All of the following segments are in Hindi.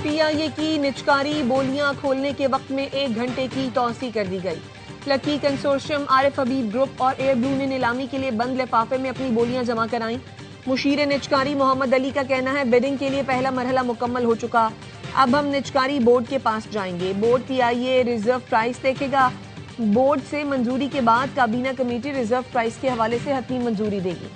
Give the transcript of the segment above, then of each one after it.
पीआईए की निचकारी बोलियां खोलने के वक्त में 1 घंटे की तौसी कर दी गई। लकी कंसोर्शियम, आरिफ हबीब ग्रुप और एयर ब्लू ने नीलामी के लिए बंद लिफाफे में अपनी बोलियां जमा कराईं। मुशीर निचकारी मोहम्मद अली का कहना है, बिडिंग के लिए पहला मरहला मुकम्मल हो चुका, अब हम निचकारी बोर्ड के पास जाएंगे। बोर्ड पीआईए रिजर्व प्राइस देखेगा। बोर्ड से मंजूरी के बाद काबीना कमेटी रिजर्व प्राइस के हवाले से हतमी मंजूरी देगी।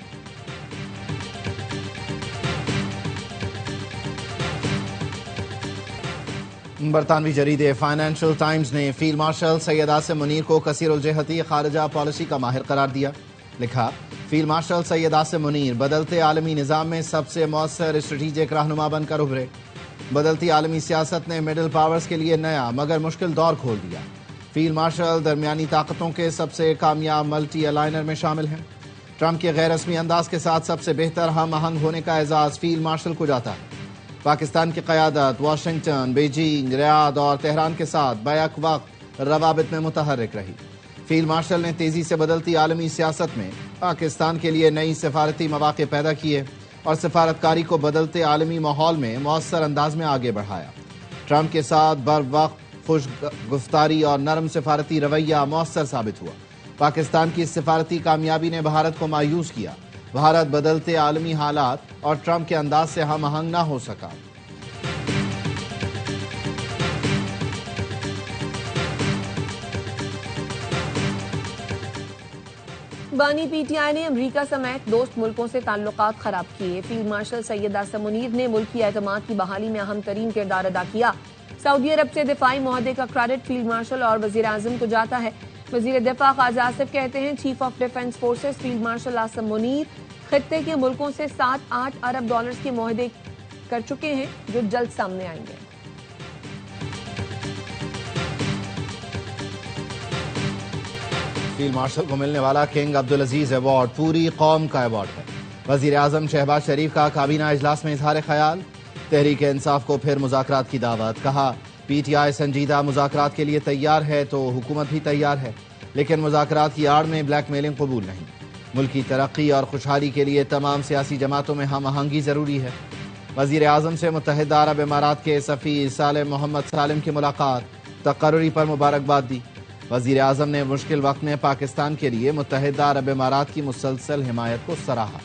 बरतानवी जरीदे फाइनेंशियल टाइम्स ने फील्ड मार्शल सैयद आसिम मुनीर को कसीरुल-जिहती खारजा पॉलिसी का माहिर करार दिया। लिखा, फील्ड मार्शल सैयद आसिम मुनीर बदलते आलमी निज़ाम में सबसे मौसर स्ट्रेटेजिक रहनुमा बनकर उभरे। बदलती आलमी सियासत ने मिडिल पावर्स के लिए नया मगर मुश्किल दौर खोल दिया। फील्ड मार्शल दरमियानी ताकतों के सबसे कामयाब मल्टी अलाइनर में शामिल हैं। ट्रंप के गैर रस्मी अंदाज के साथ सबसे बेहतर हम आहंग होने का एजाज फील्ड मार्शल को जाता है। पाकिस्तान की क़यादत वाशिंगटन, बीजिंग, रियाद और तेहरान के साथ बैक वक्त रवाबित में मुतहर्रिक रही। फील्ड मार्शल ने तेजी से बदलती आलमी सियासत में पाकिस्तान के लिए नई सिफारती मौक़े पैदा किए और सिफारतकारी को बदलते आलमी माहौल में मौसर अंदाज में आगे बढ़ाया। ट्रंप के साथ बर वक्त खुश गुफ्तारी और नरम सिफारती रवैया मौसर साबित हुआ। पाकिस्तान की सिफारती कामयाबी ने भारत को मायूस किया। भारत बदलते आलमी हालात और ट्रंप के अंदाज से हम आहंग न हो सका। बानी पीटीआई ने अमरीका समेत दोस्त मुल्कों से ताल्लुकात खराब किए। फील्ड मार्शल सैयद आसिम मुनीर ने मुल्की एतमाद की बहाली में अहम तरीन किरदार अदा किया। सऊदी अरब से दिफाई मुआहदे का क्रेडिट फील्ड मार्शल और वजीर आजम को जाता है। वजीर दिफा ख्वाजा आसिफ कहते हैं, chief of defence forces field marshal Asim Munir खित्ते के मुल्कों से 7-8 अरब डॉलर्स के मुआहदे कर चुके हैं, जो जल्द सामने आएंगे। फील्ड मार्शल को मिलने वाला किंग अब्दुल अजीज अवार्ड पूरी कौम का अवार्ड है। वजीर आजम शहबाज शरीफ का काबीना इजलास में इजहार ख्याल। तहरीक इंसाफ को फिर मुज़ाकरात की दावत। कहा, पीटीआई संजीदा मुज़ाकरात के लिए तैयार है तो हुकूमत भी तैयार है, लेकिन मुज़ाकरात की आड़ में ब्लैकमेलिंग कबूल नहीं। मुल्की तरक्की और खुशहाली के लिए तमाम सियासी जमातों में हम आहंगी जरूरी है। वजीर आजम से मुत्तहिदा अरब इमारात के सफ़ीर सालेम मोहम्मद सालिम की मुलाकात, तकर्रुरी पर मुबारकबाद दी। वजीर आजम ने मुश्किल वक्त में पाकिस्तान के लिए मुत्तहिदा अरब इमारात की मुसलसल हिमायत को सराहा।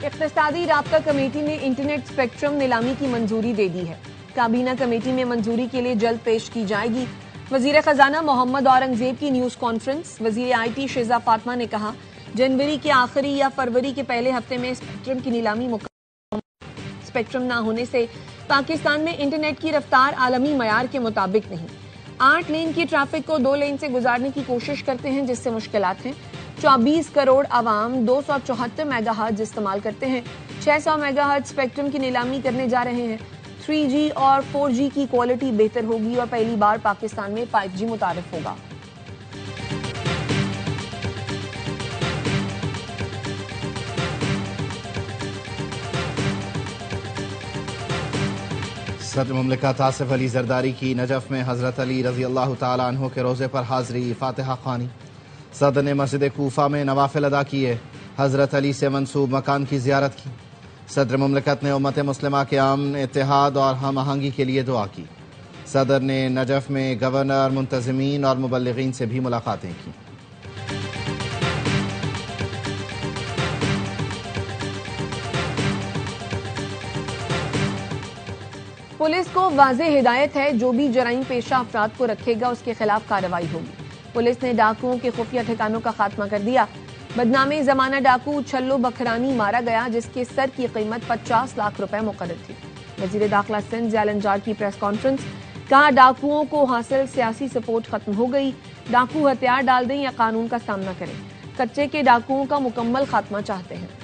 इक़्तिसादी राब्ता कमेटी ने इंटरनेट स्पेक्ट्रम नीलामी की मंजूरी दे दी है। काबीना कमेटी में मंजूरी के लिए जल्द पेश की जाएगी। वजीर खजाना मोहम्मद औरंगजेब की न्यूज कॉन्फ्रेंस। वजीर IT शेजा फातिमा ने कहा, जनवरी के आखिरी या फरवरी के पहले हफ्ते में स्पेक्ट्रम की नीलामी मुकम्मल। स्पेक्ट्रम ना होने से पाकिस्तान में इंटरनेट की रफ्तार आलमी मयार के मुताबिक नहीं। 8 लेन की ट्रैफिक को 2 लेन से गुजारने की कोशिश करते हैं, जिससे मुश्किलात हैं। 24 करोड़ आवाम 274 मेगाहर्ट्ज इस्तेमाल करते हैं। 600 मेगाहर्ट्ज स्पेक्ट्रम की नीलामी करने जा रहे हैं। 3G और 4G की क्वालिटी बेहतर होगी और पहली बार पाकिस्तान में 5G मुतारिफ होगा। सदर मुमलिकत आसिफ अली जरदारी की नजफ में हजरत अली रजी अल्लाह तआला अन्हु के रोज़े पर हाज़री, फातिहा ख़्वानी। सदर ने मस्जिद कूफा में नवाफिल अदा किए, हजरत अली से मंसूब मकान की ज़ियारत की। सदर मुमलिकत ने उम्मत मुस्लिमा के अमन, इत्तेहाद और हम आहंगी के लिए दुआ की। सदर ने नजफ में गवर्नर, मुंतज़मीन और मुबल्लिगीन से भी मुलाकातें की। पुलिस को वाज़ेह हिदायत है, जो भी जराइम पेशा अफराद को रखेगा उसके खिलाफ कार्रवाई होगी। पुलिस ने डाकुओं के खुफिया ठिकानों का खात्मा कर दिया। बदनामे जमाना डाकू छल्लो बखरानी मारा गया, जिसके सर की कीमत 50 लाख रुपए मुकर्रर थी। वजीर दाखिला सिंध जालंजार की प्रेस कॉन्फ्रेंस। कहा, डाकुओं को हासिल सियासी सपोर्ट खत्म हो गई। डाकू हथियार डाल दें या कानून का सामना करें। कच्चे के डाकुओं का मुकम्मल खात्मा चाहते हैं।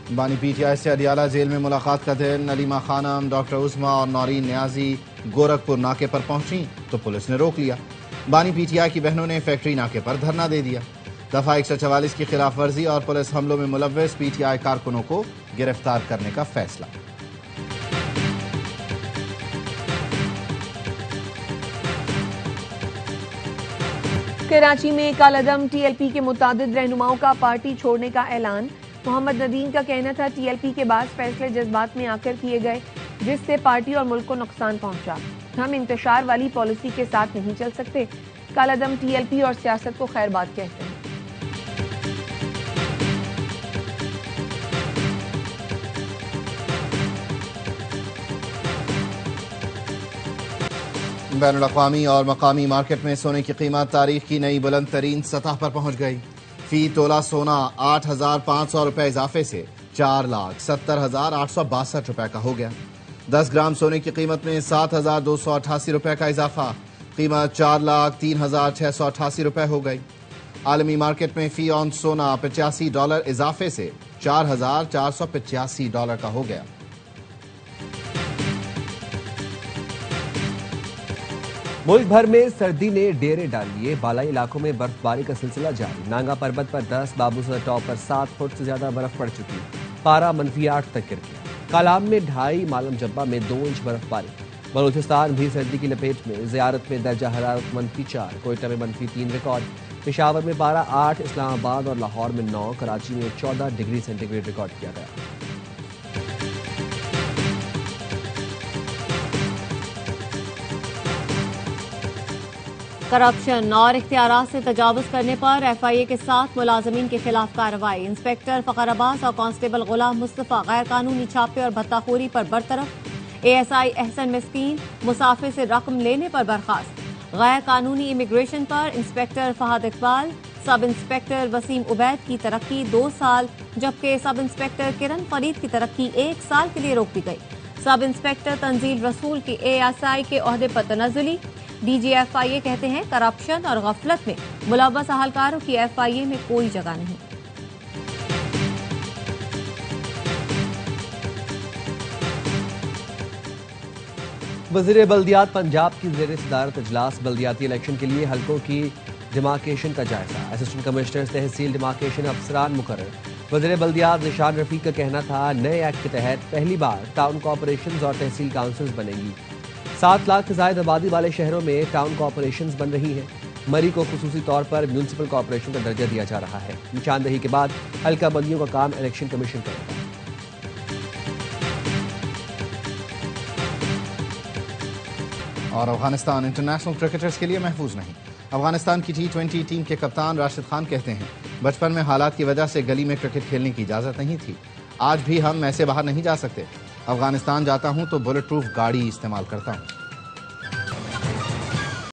बानी पीटीआई से अडियाला जेल में मुलाकात का दिन। नलीमा खानम, डॉक्टर उस्मा और नौरीन न्याजी गोरखपुर नाके पर पहुंची तो पुलिस ने रोक लिया। बानी पीटीआई की बहनों ने फैक्ट्री नाके पर धरना दे दिया। दफा 144 की खिलाफ वर्जी और पुलिस हमलों में मुलव्वस पीटीआई कारकुनों को गिरफ्तार करने का फैसला। कराची में कालादम टीएलपी के मुतादिद रहनुमाओं का पार्टी छोड़ने का ऐलान। मोहम्मद नदीम का कहना था टीएलपी के बाद फैसले जज्बात में आकर किए गए, जिससे पार्टी और मुल्क को नुकसान पहुंचा। हम इंतशार वाली पॉलिसी के साथ नहीं चल सकते। कालादम टीएलपी और सियासत को खैरबाद कहते हैं। बैनुल-अक़वामी और मकामी मार्केट में सोने की कीमत तारीख की नई बुलंद तरीन सतह पर पहुंच गई। फी तोला सोना 8,500 रुपए इजाफे से 4,70,862 रुपए का हो गया। 10 ग्राम सोने की कीमत में 7,288 रुपए का इजाफा, कीमत $4,03,688 रुपए हो गई। आलमी मार्केट में फी ऑन सोना $85 इजाफे से $4,485 का हो गया। मुल्क भर में सर्दी ने डेरे डाल लिए। बालाई इलाकों में बर्फबारी का सिलसिला जारी। नांगा पर्वत पर 10, बाबूसर टॉप पर 7 फुट से ज्यादा बर्फ पड़ चुकी। पारा -8 तक गिर गया। कालाम में 2.5, मालम जब्बा में 2 इंच बर्फबारी। बलूचिस्तान भी सर्दी की लपेट में। ज़ियारत में दर्जा हरारत -4, कोयटा में -3 रिकॉर्ड, पेशावर में पारा 8, इस्लामाबाद और लाहौर में 9, कराची में 14 डिग्री सेंटीग्रेड रिकॉर्ड किया गया। करप्शन और इख्तियारात से तजावुज करने पर एफआईए के 7 मुलाजमीन के खिलाफ कार्रवाई। इंस्पेक्टर फखर अब्बास और कांस्टेबल गुलाम मुस्तफा गैर कानूनी छापे और भत्ताखोरी पर बरतरफ। एएसआई एहसन मिस्कीन मुसाफिर से रकम लेने पर बर्खास्त। गैर कानूनी इमिग्रेशन पर inspector Fahad Iqbal, sub inspector Wasim Ubaid की तरक्की 2 साल, जबकि सब इंस्पेक्टर किरण फरीद की तरक्की 1 साल के लिए रोक दी गई। सब इंस्पेक्टर तंजील रसूल की एएसआई के ओहदे पर तनज़ुली। डीजीएफआईए कहते हैं करप्शन और गफलत में मुलव्वस अहलकारों की एफआईए में कोई जगह नहीं। वज़ीर बल्दियात पंजाब की ज़ेर सदारत इजलास। बल्दियाती इलेक्शन के लिए हल्कों की डिमार्केशन का जायजा। असिस्टेंट कमिश्नर तहसील डिमार्केशन अफसरान मुकर्रर। वज़ीर बल्दियात निशान रफीक का कहना था नए एक्ट के तहत पहली बार टाउन कॉरपोरेशन और तहसील काउंसिल्स बनेंगी। 7 लाख से ज्यादा आबादी वाले शहरों में टाउन कॉरपोरेशंस बन रही हैं। मरी को खुसूसी तौर पर म्यूनिसिपल कॉरपोरेशन का दर्जा दिया जा रहा है। निशानदही के बाद हल्का बंदियों का काम इलेक्शन कमीशन करेगा। और अफगानिस्तान इंटरनेशनल क्रिकेटर्स के लिए महफूज नहीं। अफगानिस्तान की T20 टीम के कप्तान राशिद खान कहते हैं बचपन में हालात की वजह से गली में क्रिकेट खेलने की इजाजत नहीं थी। आज भी हम ऐसे बाहर नहीं जा सकते। अफगानिस्तान जाता हूं तो बुलेट प्रूफ गाड़ी इस्तेमाल करता हूं।